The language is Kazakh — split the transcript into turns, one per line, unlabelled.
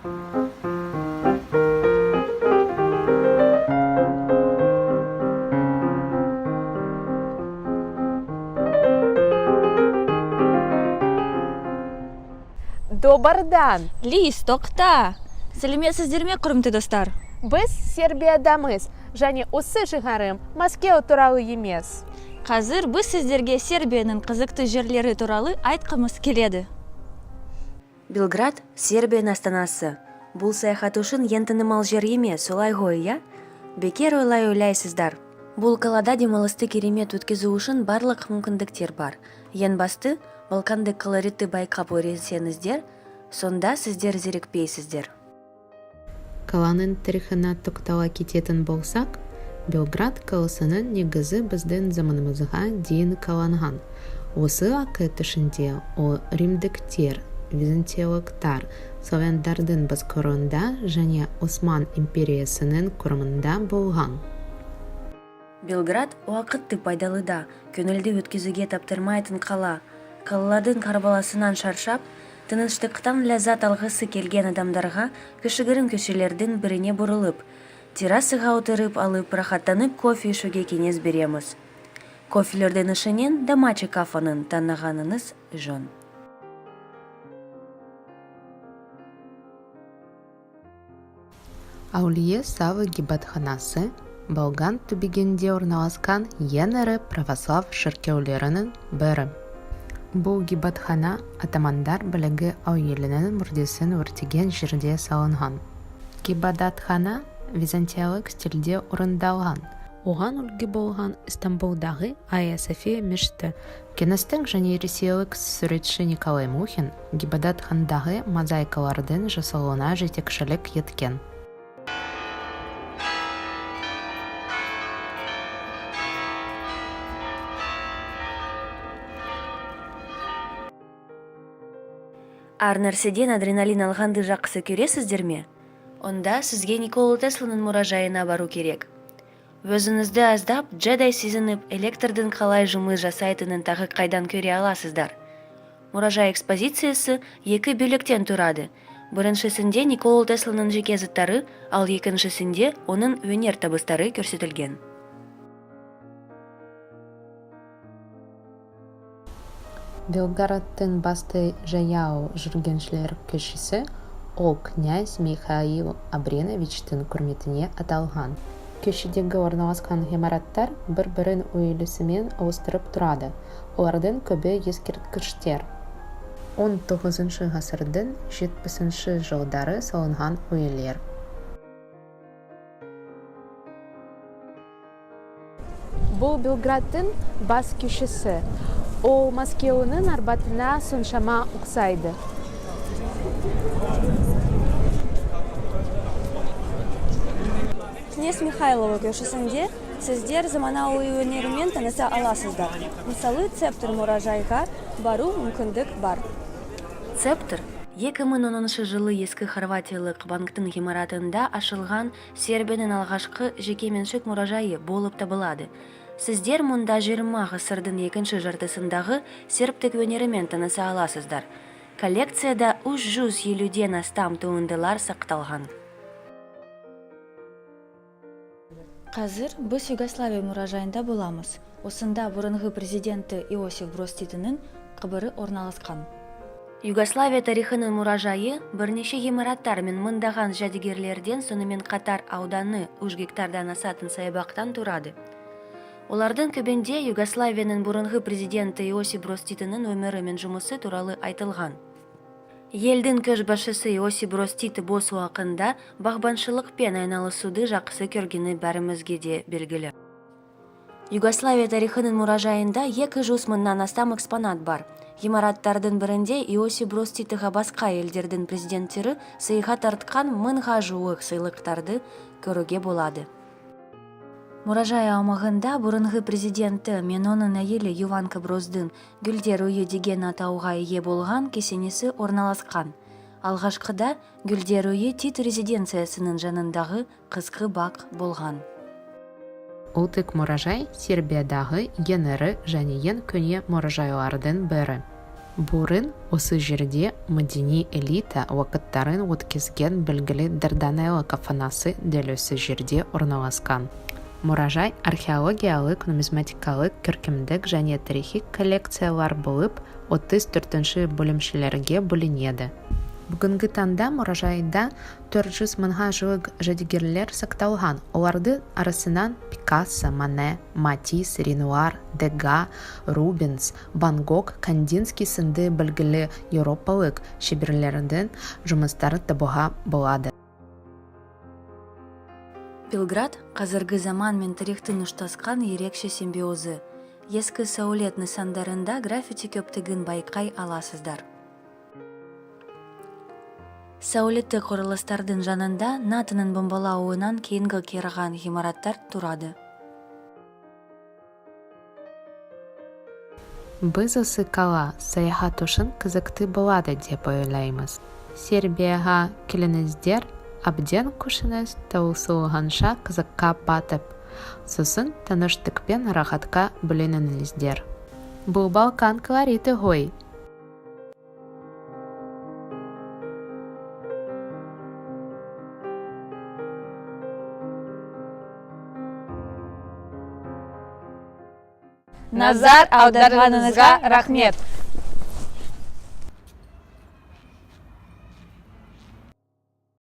Добардан!
Лиз, тоқта! Сәлеметсіздерме, құрметті достар?
Біз Сербиядамыз, және осы жиһарым Мәскеу туралы емес.
Қазір біз сіздерге Сербияның қызықты жерлері туралы айтқымыз келеді.
Белград – Сербияның астанасы. Бұл саяхат үшін ең танымал жер емес, солай ғой, я? Бекер ойлайсыздар. Бұл қалада демалысты керемет өткізу үшін барлық мүмкіндіктер бар. Ең басты, Балкандық колоритті байқап үйренсеңіздер, сонда сіздер зерікпейсіздер.
Қаланың тарихына тоқтала кететін болсақ, Белград қаласының негізі біздің заманымызға дейін қаланған. Осы уақыт ішінде ол римдіктер, византиялықтар, славяндардың басқаруында және Осман империясының құрамында болған.
Белград уақытты пайдалыда, көңілді өткізуге таптырмайтын қала. Қалаладың карбаласынан шаршап, тыныштықтан ләззат алғысы келген адамдарға кішігірім көшелердің біріне бұрылып, террасыға отырып алып рахаттанып кофе ішуге кеңес береміз. Кофелердің ішінен Домачи кафенің танығаныңыз жөн.
Аулие Сава ғибадатханасы Болган түбегінде орналасқан ең ірі православ шіркеулерінің бірі. Бұл ғибадатхана атамандар білігі әулиенің мүрдесін өртеген жерде салынған. Ғибадатхана византиялық стильде орындалған. Оған үлгі болған Истанбулдағы Айя София мешіті. Кеңестің және ресейлік суретші Николай Мухин ғибадатханадағы мозаикалардың жасалуына жетекшілік еткен.
Ар нәрседен адреналин алғанды жақсы көресіздер ме? Онда сізге Никола Тесланың мұражайына бару керек. Өзіңізді аздап, жадай сезініп, электрдің қалай жұмыс жасайтынын тағы қайдан көре аласыздар. Мұражай экспозициясы екі бөліктен тұрады. Біріншісінде Никола Тесланың жеке заттары, ал екіншісінде оның өнер табыстары көрсетілген.
Белградтың басты жаяу жүргіншілер көшесі ол князь Михаил Абреновичтің құрметіне аталған. Көшедегі орналасқан ғимараттар бір-бірін үйлесімен ауыстырып тұрады. Олардың көбі ескерткіштер. 19 ғасырдың 70 жылдары салынған үйлер.
Бұл Белградтың бас көшесі. Ол Мәскеудің Арбатына соншама ұқсайды.
Князь Михайлова көшесінде сіздер заманауи өнерімен таныса аласыздар. Мысалы, Цептр мұражайға бару мүмкіндік бар.
Цептр 2010 жылы ескі Хорватиялық банктың ғимаратында ашылған Сербияның алғашқы жекеменшік мұражайы болып табылады. Сіздер мұнда 20 ғасырдың екінші жартысындағы сербтік өнерімен таныса аласыздар. Коллекцияда 350-ден астам туындылар сақталған.
Қазір біз Югославия мұражайында боламыз. Осында бұрынғы президенті Иосиф Broz Titoның қабірі орналасқан.
Югославия тарихының мұражайы бірнеше ғимараттар мен мыңдаған жәдігерлерден, сонымен қатар ауданы 3 гектардан асатын саябақтан тұрады. Олардың көбінде Югославияның бұрынғы президенті Иосиф Broz Titoның өмірі мен жұмысы туралы айтылған. Елдің көшбасшысы Иосиф Broz Tito бос уақытында бағбаншылықпен айналысуды жақсы көргені бәрімізге де белгілі. Югославия тарихының мұражайында 200 мыңнан астам экспонат бар. Ғимараттардың бірінде Иосиф Broz Titoға басқа елдердің президенттері сыйға тартқан 1000-ға жуық сыйлықтарды көруге болады. Мұражай аумағында бұрынғы президенті мен оның әйелі Йованка Броздың гүлдер үйі деген атауға ие болған кесенесі орналасқан. Алғашқыда гүлдер үйі Тит резиденциясының жанындағы қысқы бақ болған.
Ұлттық мұражай Сербиядағы ең ірі және ең көне мұражайлардың бірі. Бурын осы жерде мәдени элита вакыттарын өткізген белгілі Дарданелла кафанасы дәл осы жерде орналасқан. Мұражай археологиялық, нумизматикалық, көркемдік және тарихи коллекциялар болып 34 бөлімшелерге бөлінеді. Бүгінгі таңда мұражайда 400 мыңға жуық жәдігерлер сақталған. Оларды арасынан Пикассо, Мане, Матисс, Ренуар, Дега, Рубенс, Ван Гог, Кандинский сынды белгілі еуропалық шеберлердің жұмыстары табуға болады.
Белград қазіргі заман мен тарихтың ұштасқан ерекше симбиозы. Ескі сәулет нысандарында граффити көптігін байқай аласыздар. Сәулетті құрылыстардың жанында натының бомбалауынан кейінгі қираған ғимараттар тұрады.
Біз осы қала саяхат үшін қызықты болады деп ойлаймыз. Сербияға келіңіздер, әбден күшіңіз таусылғанша қызыққа батып, сосын тыныштықпен рахатқа бөленіңіздер. Бұл Балкан колориті ғой.
Назар аударғаныңызға рахмет.